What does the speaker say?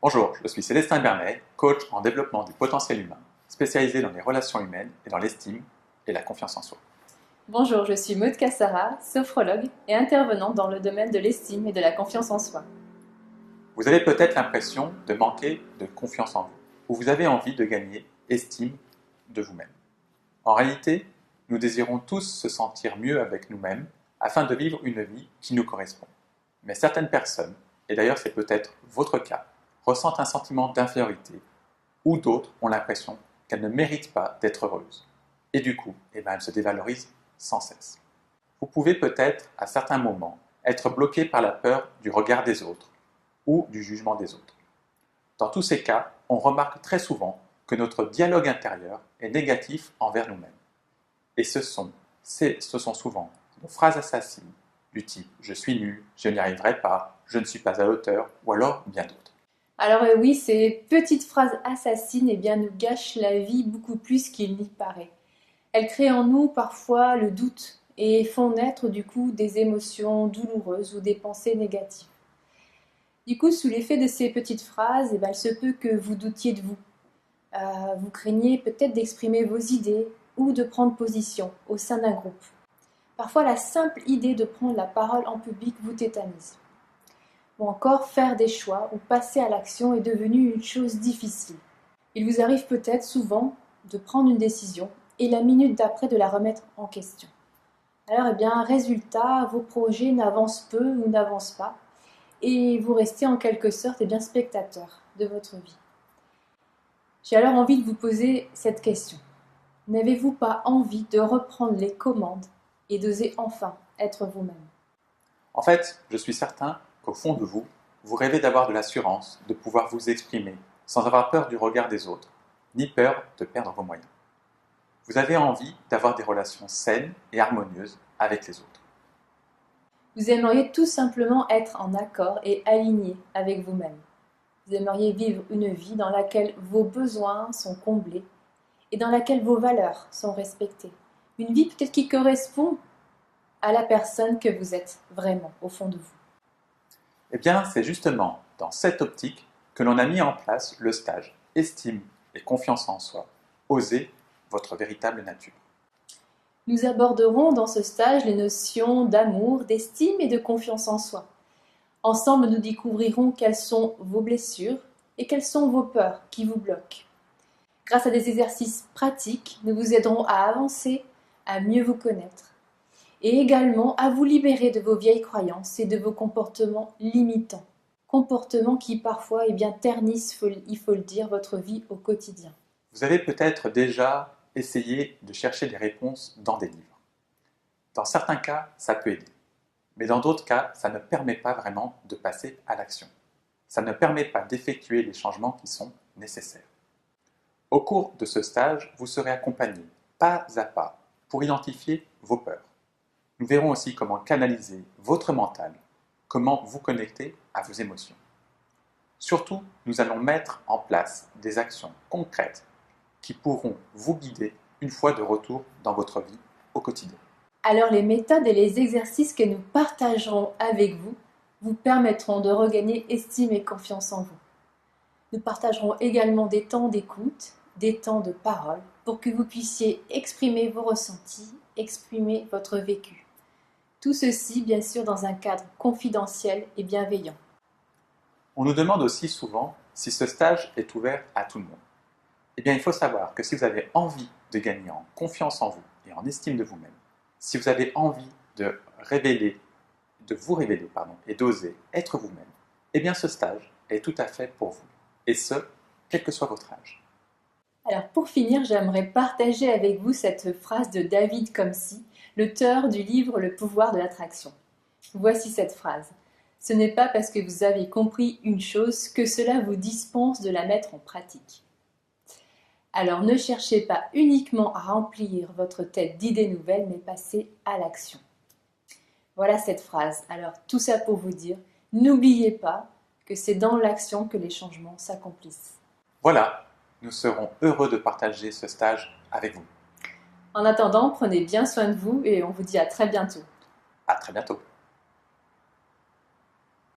Bonjour, je suis Célestin Bernet, coach en développement du potentiel humain, spécialisé dans les relations humaines et dans l'estime et la confiance en soi. Bonjour, je suis Maud Cassara, sophrologue et intervenante dans le domaine de l'estime et de la confiance en soi. Vous avez peut-être l'impression de manquer de confiance en vous, ou vous avez envie de gagner estime de vous-même. En réalité, nous désirons tous se sentir mieux avec nous-mêmes afin de vivre une vie qui nous correspond. Mais certaines personnes, et d'ailleurs c'est peut-être votre cas, ressentent un sentiment d'infériorité, ou d'autres ont l'impression qu'elles ne méritent pas d'être heureuses. Et du coup, elles se dévalorisent sans cesse. Vous pouvez peut-être, à certains moments, être bloqué par la peur du regard des autres ou du jugement des autres. Dans tous ces cas, on remarque très souvent que notre dialogue intérieur est négatif envers nous-mêmes. Et ce sont souvent nos phrases assassines du type « je suis nul »,« je n'y arriverai pas »,« je ne suis pas à la hauteur » ou alors bien d'autres. Alors oui, ces petites phrases assassines nous gâchent la vie beaucoup plus qu'il n'y paraît. Elles créent en nous parfois le doute et font naître du coup des émotions douloureuses ou des pensées négatives. Du coup, sous l'effet de ces petites phrases, il se peut que vous doutiez de vous. Vous craignez peut-être d'exprimer vos idées ou de prendre position au sein d'un groupe. Parfois, la simple idée de prendre la parole en public vous tétanise. Ou encore, faire des choix ou passer à l'action est devenu une chose difficile. Il vous arrive peut-être souvent de prendre une décision et la minute d'après de la remettre en question. Alors, résultat, vos projets n'avancent peu ou n'avancent pas et vous restez en quelque sorte spectateur de votre vie. J'ai alors envie de vous poser cette question. N'avez-vous pas envie de reprendre les commandes et d'oser enfin être vous-même? En fait, je suis certain qu'au fond de vous, vous rêvez d'avoir de l'assurance, de pouvoir vous exprimer sans avoir peur du regard des autres, ni peur de perdre vos moyens. Vous avez envie d'avoir des relations saines et harmonieuses avec les autres. Vous aimeriez tout simplement être en accord et aligné avec vous-même. Vous aimeriez vivre une vie dans laquelle vos besoins sont comblés et dans laquelle vos valeurs sont respectées. Une vie peut-être qui correspond à la personne que vous êtes vraiment au fond de vous. Eh bien, c'est justement dans cette optique que l'on a mis en place le stage Estime et confiance en soi, Osez votre véritable nature. Nous aborderons dans ce stage les notions d'amour, d'estime et de confiance en soi. Ensemble, nous découvrirons quelles sont vos blessures et quelles sont vos peurs qui vous bloquent. Grâce à des exercices pratiques, nous vous aiderons à avancer, à mieux vous connaître et également à vous libérer de vos vieilles croyances et de vos comportements limitants. Comportements qui parfois ternissent, il faut le dire, votre vie au quotidien. Vous avez peut-être déjà essayé de chercher des réponses dans des livres. Dans certains cas, ça peut aider. Mais dans d'autres cas, ça ne permet pas vraiment de passer à l'action. Ça ne permet pas d'effectuer les changements qui sont nécessaires. Au cours de ce stage, vous serez accompagné pas à pas pour identifier vos peurs. Nous verrons aussi comment canaliser votre mental, comment vous connecter à vos émotions. Surtout, nous allons mettre en place des actions concrètes qui pourront vous guider une fois de retour dans votre vie au quotidien. Alors les méthodes et les exercices que nous partagerons avec vous vous permettront de regagner estime et confiance en vous. Nous partagerons également des temps d'écoute, des temps de parole pour que vous puissiez exprimer vos ressentis, exprimer votre vécu. Tout ceci, bien sûr, dans un cadre confidentiel et bienveillant. On nous demande aussi souvent si ce stage est ouvert à tout le monde. Eh bien, il faut savoir que si vous avez envie de gagner en confiance en vous et en estime de vous-même, si vous avez envie de vous révéler et d'oser être vous-même, eh bien ce stage est tout à fait pour vous. Et ce, quel que soit votre âge. Alors pour finir, j'aimerais partager avec vous cette phrase de David Comcy, l'auteur du livre Le pouvoir de l'attraction. Voici cette phrase. Ce n'est pas parce que vous avez compris une chose que cela vous dispense de la mettre en pratique. Alors ne cherchez pas uniquement à remplir votre tête d'idées nouvelles, mais passez à l'action. Voilà cette phrase. Alors tout ça pour vous dire, n'oubliez pas que c'est dans l'action que les changements s'accomplissent. Voilà, nous serons heureux de partager ce stage avec vous. En attendant, prenez bien soin de vous et on vous dit à très bientôt. À très bientôt.